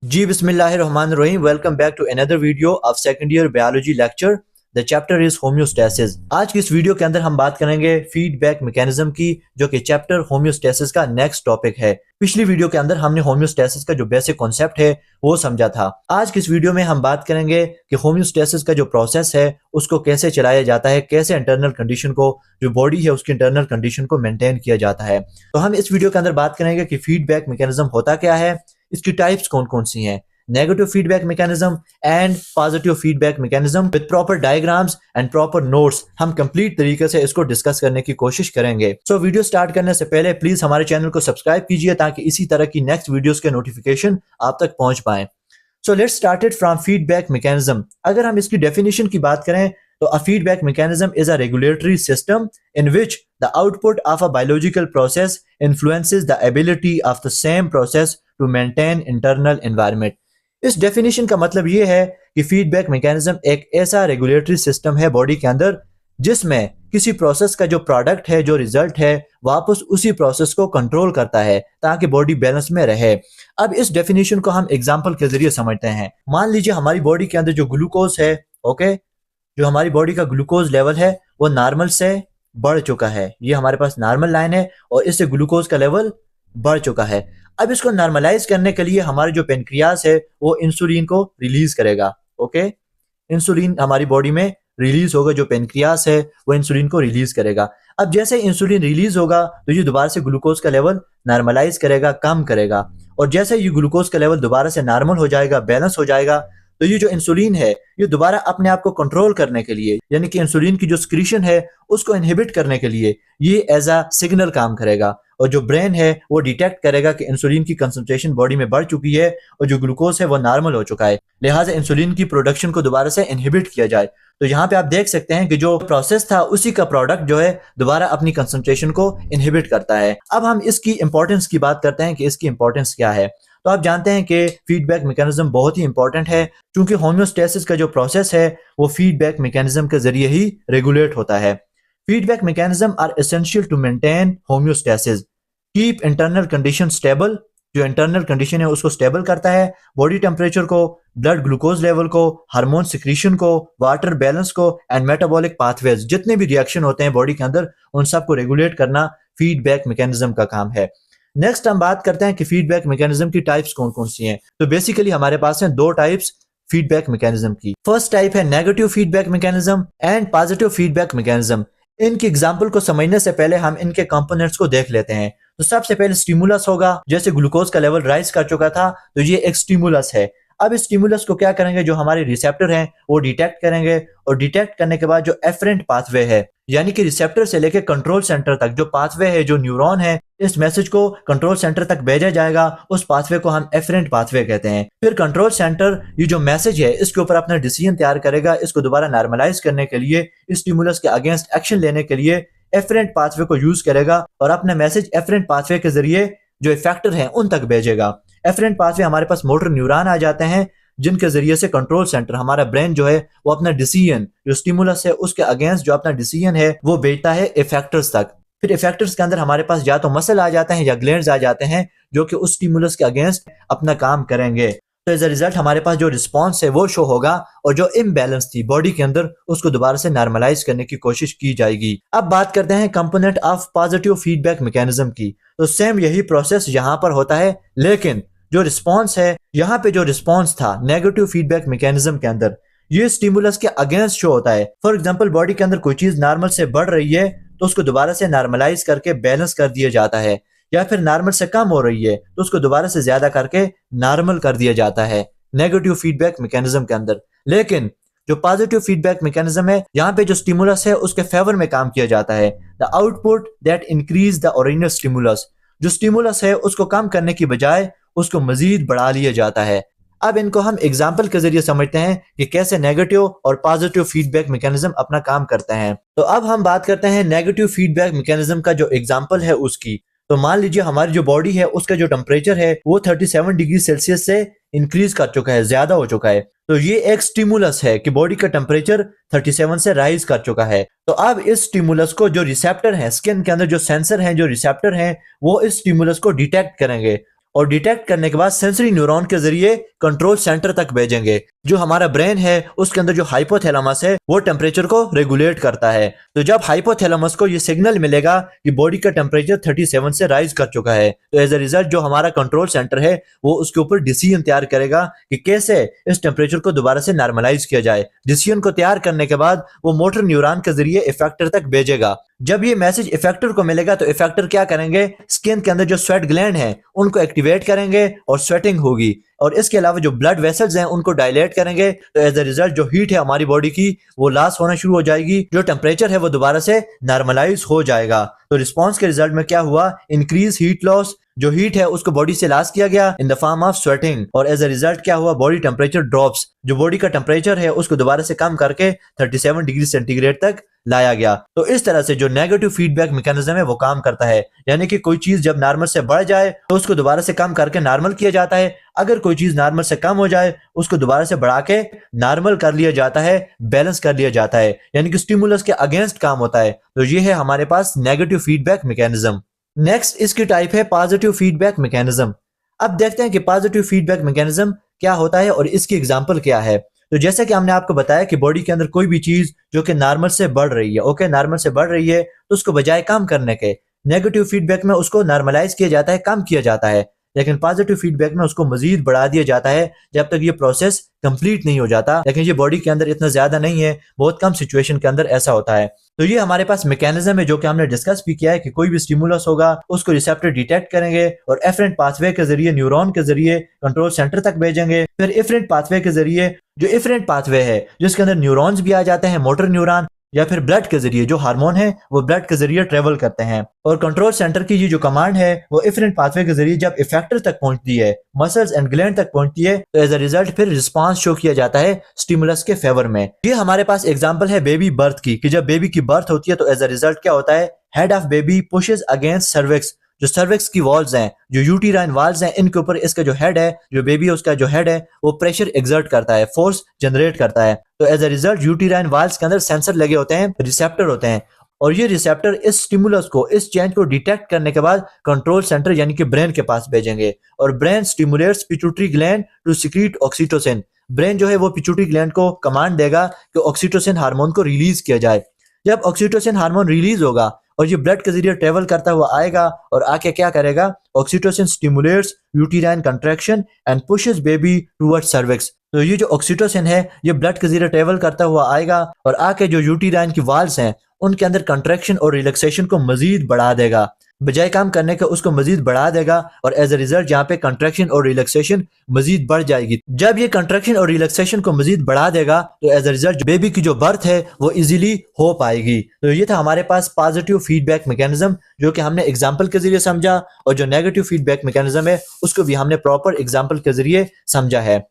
जी बिस्मिल्लाहिर्रहमानिर्रहीम। Welcome back to another video of second year biology lecture. The chapter is homeostasis. आज की इस video के अंदर हम बात करेंगे फीडबैक मैकेनिज्म की, जो कि चैप्टर होम्योस्टेसिस का नेक्स्ट टॉपिक है। पिछली वीडियो के अंदर हमने होम्योस्टेसिस का जो बेसिक कॉन्सेप्ट है वो समझा था। आज की इस वीडियो में हम बात करेंगे कि होम्योस्टेसिस का जो प्रोसेस है उसको कैसे चलाया जाता है, कैसे इंटरनल कंडीशन को, जो बॉडी है उसकी इंटरनल कंडीशन को मेंटेन किया जाता है। तो हम इस वीडियो के अंदर बात करेंगे कि फीडबैक मैकेनिज्म होता क्या है, इसकी टाइप्स कौन कौन सी हैं, negative feedback mechanism and positive feedback mechanism with proper diagrams and proper notes. हम कंप्लीट तरीके से इसको डिस्कस करने की कोशिश करेंगे। सो वीडियो स्टार्ट करने से पहले प्लीज हमारे चैनल को सब्सक्राइब कीजिए ताकि इसी तरह की नेक्स्ट वीडियोस के नोटिफिकेशन आप तक पहुंच पाए। So let's started from feedback mechanism. अगर हम इसकी डेफिनेशन की बात करें तो a feedback mechanism is a regulatory system in which the output of a biological process influences the ability of the same process to maintain internal environment। इस definition का मतलब ये है कि फीडबैक मैकेनिज्म एक ऐसा रेगुलेटरी सिस्टम है body के अंदर जिसमें किसी प्रोसेस का जो प्रोडक्ट है, जो रिजल्ट है, वापस उसी प्रोसेस को कंट्रोल करता है ताकि बॉडी बैलेंस में रहे। अब इस डेफिनेशन को हम एग्जांपल के जरिए समझते हैं। मान लीजिए हमारी बॉडी के अंदर जो ग्लूकोज है, ओके, जो हमारी बॉडी का ग्लूकोज लेवल है वो नॉर्मल से बढ़ चुका है। ये हमारे पास नॉर्मल लाइन है और इससे ग्लूकोज का लेवल बढ़ चुका है। अब इसको नॉर्मलाइज करने के लिए हमारे जो पेनक्रियास है वो इंसुलिन को रिलीज करेगा। ओके, इंसुलिन हमारी बॉडी में रिलीज होगा, जो पेनक्रियास है वो इंसुलिन को रिलीज करेगा। अब जैसे इंसुलिन रिलीज होगा तो ये दोबारा से ग्लूकोज का लेवल नॉर्मलाइज करेगा, कम करेगा, और जैसे ये ग्लूकोज का लेवल दोबारा से नॉर्मल हो जाएगा, बैलेंस हो जाएगा, तो ये जो इंसुलिन है ये दोबारा अपने आप को कंट्रोल करने के लिए, यानी कि इंसुलिन की जो सिक्रीशन है उसको इनहिबिट करने के लिए ये एज अ सिग्नल काम करेगा, और जो ब्रेन है वो डिटेक्ट करेगा कि इंसुलिन की कंसंट्रेशन बॉडी में बढ़ चुकी है और जो ग्लूकोज है वो नॉर्मल हो चुका है, लिहाजा इंसुलिन की प्रोडक्शन को दोबारा से इनहिबिट किया जाए। तो यहाँ पे आप देख सकते हैं कि जो प्रोसेस था उसी का प्रोडक्ट जो है दोबारा अपनी कंसंट्रेशन को इनहिबिट करता है। अब हम इसकी इंपॉर्टेंस की बात करते हैं कि इसकी इंपॉर्टेंस क्या है। तो आप जानते हैं कि फीडबैक मैकेनिज्म बहुत ही इंपॉर्टेंट है, क्योंकि होम्योस्टेसिस का जो प्रोसेस है वो फीडबैक मैकेनिज्म के जरिए ही रेगुलेट होता है। Feedback mechanism are essential to maintain homeostasis, keep internal condition stable. जो इंटरनल कंडीशन है उसको स्टेबल करता है, बॉडी टेम्परेचर को, ब्लड ग्लूकोज लेवल को, हार्मोन सिक्रीशन को, वाटर बैलेंस को एंड मेटाबॉलिक पाथवेज, जितने भी रिएक्शन होते हैं बॉडी के अंदर उन सबको रेगुलेट करना फीडबैक मैकेनिज्म का काम है। नेक्स्ट हम बात करते हैं कि फीडबैक मैकेनिज्म की टाइप्स कौन कौन सी हैं। तो बेसिकली हमारे पास हैं दो टाइप्स फीडबैक मैकेनिज्म की। फर्स्ट टाइप है negative feedback mechanism and positive feedback mechanism. इनकी एग्जांपल को समझने से पहले हम इनके कंपोनेंट्स को देख लेते हैं। तो सबसे पहले स्टिमुलस होगा। जैसे ग्लूकोज का लेवल राइज कर चुका था तो ये एक स्टिमुलस है। अब इस स्टिमुलस को क्या करेंगे, जो हमारे रिसेप्टर हैं वो डिटेक्ट करेंगे, और डिटेक्ट करने के बाद जो एफरेंट पाथवे है, यानी कि रिसेप्टर से लेकर कंट्रोल सेंटर तक जो पाथवे है, जो न्यूरॉन है, इस मैसेज को कंट्रोल सेंटर तक भेजा जाएगा। उस पाथवे को हम एफरेंट पाथवे कहते हैं। फिर कंट्रोल सेंटर ये जो मैसेज है इसके ऊपर अपना डिसीजन तैयार करेगा, इसको दोबारा नॉर्मलाइज करने के लिए, इस स्टिमुलस के अगेंस्ट एक्शन लेने के लिए एफरेंट पाथवे को यूज करेगा और अपना मैसेज एफरेंट पाथवे के जरिए जो इफेक्टर हैं उन तक भेजेगा। एफरेंट पाथवे हमारे पास मोटर न्यूरॉन आ जाते हैं, जिनके जरिए से कंट्रोल सेंटर, हमारा ब्रेन जो है वो अपना डिसीजन, जो स्टिमुलस है उसके अगेंस्ट जो अपना डिसीजन है वो भेजता है इफेक्टर्स तक। फिर इफेक्टर्स के अंदर हमारे पास या तो मसल आ जाते हैं या ग्लैंड्स आ जाते हैं, जो कि उस स्टिमुलस के अगेंस्ट अपना काम करेंगे। तो एज अ रिजल्ट हमारे पास जो रिस्पॉन्स है वो शो होगा, और जो इम्बैलेंस थी बॉडी के अंदर उसको दोबारा से नॉर्मलाइज करने की कोशिश की जाएगी। अब बात करते हैं component of positive feedback mechanism की। तो सेम यही प्रोसेस यहाँ पर होता है, लेकिन जो रिस्पॉन्स है, यहाँ पे जो रिस्पॉन्स था नेगेटिव फीडबैक मैकेनिज्म के अंदर, ये स्टिमुलस के अगेंस्ट शो होता है। फॉर एग्जांपल बॉडी के अंदर कोई चीज नॉर्मल से बढ़ रही है तो उसको दोबारा से नॉर्मलाइज करके बैलेंस कर दिया जाता है, या फिर नॉर्मल से कम हो रही है तो उसको दोबारा से ज्यादा करके नॉर्मल कर दिया जाता है नेगेटिव फीडबैक मैकेनिज्म के अंदर। लेकिन जो पॉजिटिव फीडबैक मैकेनिज्म है, यहाँ पे जो स्टिमुलस है उसके फेवर में काम किया जाता है। The output that increase the original stimulus, जो स्टिमुलस है उसको कम करने की बजाय उसको मजीद बढ़ा लिया जाता है। अब इनको हम एग्जाम्पल के जरिए समझते हैं कि कैसे नेगेटिव और पॉजिटिव फीडबैक मैकेनिज्म अपना काम करते हैं। तो अब हम बात करते हैं नेगेटिव फीडबैक मैकेनिज्म का जो एग्जाम्पल है उसकी। तो मान लीजिए हमारी जो बॉडी है उसका जो टेम्परेचर है वो 37 डिग्री सेल्सियस से इंक्रीज कर चुका है, ज्यादा हो चुका है। तो ये एक स्टिमुलस है कि बॉडी का टेम्परेचर 37 से राइज कर चुका है। तो अब इस स्टिमुलस को जो रिसेप्टर है, स्किन के अंदर जो सेंसर हैं, जो रिसेप्टर हैं, वो इस स्टिमुलस को डिटेक्ट करेंगे और डिटेक्ट करने के बाद सेंसरी न्यूरॉन के जरिए कंट्रोल सेंटर तक भेजेंगे। जो हमारा ब्रेन है उसके अंदर जो हाइपोथैलेमस है वो टेम्परेचर को रेगुलेट करता है। तो जब हाइपोथैलेमस को ये सिग्नल मिलेगा कि बॉडी का टेम्परेचर 37 से राइज कर चुका है, तो एज अ रिजल्ट जो हमारा कंट्रोल सेंटर है वो उसके ऊपर डिसीजन तैयार करेगा कि कैसे इस टेम्परेचर को दोबारा से नॉर्मलाइज किया जाए। डिसीजन को तैयार करने के बाद वो मोटर न्यूरॉन के जरिए इफेक्टर तक भेजेगा। जब ये मैसेज इफेक्टर को मिलेगा तो इफेक्टर क्या करेंगे, स्किन के अंदर जो स्वेट ग्लैंड है उनको एक्टिवेट करेंगे और स्वेटिंग होगी, और इसके अलावा जो ब्लड वेसल्स हैं उनको डायलेट करेंगे। तो एज अ रिजल्ट जो हीट है हमारी बॉडी की वो लॉस होना शुरू हो जाएगी, जो टेम्परेचर है वो दोबारा से नॉर्मलाइज हो जाएगा। तो रिस्पॉन्स के रिजल्ट में क्या हुआ, इंक्रीज हीट लॉस, जो हीट है उसको बॉडी से लॉस किया गया in the form of sweating, और एज अ रिजल्ट क्या हुआ, बॉडी टेम्परेचर ड्रॉप्स, जो बॉडी का टेम्परेचर है उसको दोबारा से कम करके 37 डिग्री सेंटीग्रेड तक लाया गया। तो इस तरह से जो नेगेटिव फीडबैक मैकेनिज्म है वो काम करता है, यानी कि कोई चीज जब नॉर्मल से बढ़ जाए तो उसको दोबारा से कम करके नॉर्मल किया जाता है, अगर कोई चीज नॉर्मल से कम हो जाए उसको दोबारा से बढ़ा के नॉर्मल कर लिया जाता है, बैलेंस कर लिया जाता है, यानी कि स्टिमुलस के अगेंस्ट काम होता है। तो ये है हमारे पास नेगेटिव फीडबैक मैकेनिज्म। नेक्स्ट इसकी टाइप है पॉजिटिव फीडबैक मैकेनिज्म। अब देखते हैं कि पॉजिटिव फीडबैक मैकेनिज्म क्या होता है और इसकी एग्जांपल क्या है। तो जैसे कि हमने आपको बताया कि बॉडी के अंदर कोई भी चीज जो कि नॉर्मल से बढ़ रही है, ओके नॉर्मल से बढ़ रही है, तो उसको बजाय कम करने के नेगेटिव फीडबैक में उसको नॉर्मलाइज किया जाता है, कम किया जाता है, लेकिन पॉजिटिव फीडबैक में उसको मजीद बढ़ा दिया जाता है जब तक ये प्रोसेस कंप्लीट नहीं हो जाता। लेकिन ये बॉडी के अंदर इतना ज्यादा नहीं है, बहुत कम सिचुएशन के अंदर ऐसा होता है। तो ये हमारे पास मैकेनिज्म है जो कि हमने डिस्कस भी किया है कि कोई भी स्टिमुलस होगा उसको रिसेप्टर डिटेक्ट करेंगे और एफरेंट पाथवे के जरिए, न्यूरॉन के जरिए कंट्रोल सेंटर तक भेजेंगे। फिर एफरेंट पाथवे के जरिए, जो एफरेंट पाथवे है जिसके अंदर न्यूरॉन्स भी आ जाते हैं, मोटर न्यूरॉन, या फिर ब्लड के जरिए, जो हार्मोन है वो ब्लड के जरिए ट्रेवल करते हैं, और कंट्रोल सेंटर की ये जो कमांड है वो एफरेंट पाथवे के जरिए जब इफेक्टर तक पहुंचती है, मसल्स एंड ग्लैंड तक पहुंचती है, तो एज अ रिजल्ट फिर रिस्पांस शो किया जाता है स्टिमुलस के फेवर में। ये हमारे पास एग्जांपल है बेबी बर्थ की, कि जब बेबी की बर्थ होती है तो एज अ रिजल्ट क्या होता है, head of baby pushes against cervix, जो सर्विक्स की वॉल्स हैं, जो यूटीराइन वॉल्स हैं, इनके ऊपर इसका जो हेड है, जो बेबी है उसका जो हेड है वो प्रेशर एक्सर्ट करता है, फोर्स जनरेट करता है। तो एज अ रिजल्ट यूटीराइन वॉल्स के अंदर सेंसर लगे होते हैं, रिसेप्टर होते हैं, और ये रिसेप्टर इस स्टिमुलस को, इस चेंज को डिटेक्ट करने के बाद कंट्रोल सेंटर यानी कि ब्रेन के पास भेजेंगे, और brain stimulates pituitary gland to secrete oxytocin. Brain जो है वो पिट्यूटरी ग्लैंड को कमांड देगा कि ऑक्सीटोसिन हार्मोन को रिलीज किया जाए। जब ऑक्सीटोसिन हार्मोन रिलीज होगा और ये ब्लड के जरिए ट्रेवल करता हुआ आएगा और आके क्या करेगा, oxytocin stimulates uterine contraction and pushes baby towards cervix. तो ये जो ऑक्सीटोसिन है ये ब्लड के जरिए ट्रेवल करता हुआ आएगा और आके जो यूटीराइन की वाल्स हैं उनके अंदर कंट्रैक्शन और रिलैक्सेशन को मजीद बढ़ा देगा, बजाय काम करने का उसको मजीद बढ़ा देगा, और एज अ रिजल्ट यहाँ पे कंट्रैक्शन और रिलैक्सेशन मजीद बढ़ जाएगी। जब ये कंट्रैक्शन और रिलैक्सेशन को मजीद बढ़ा देगा तो एज अ रिजल्ट बेबी की जो बर्थ है वो इजीली हो पाएगी। तो ये था हमारे पास पॉजिटिव फीडबैक मैकेनिज्म, जो कि हमने एग्जाम्पल के जरिए समझा, और जो नेगेटिव फीडबैक मैकेनिज्म है उसको भी हमने प्रॉपर एग्जाम्पल के जरिए समझा है।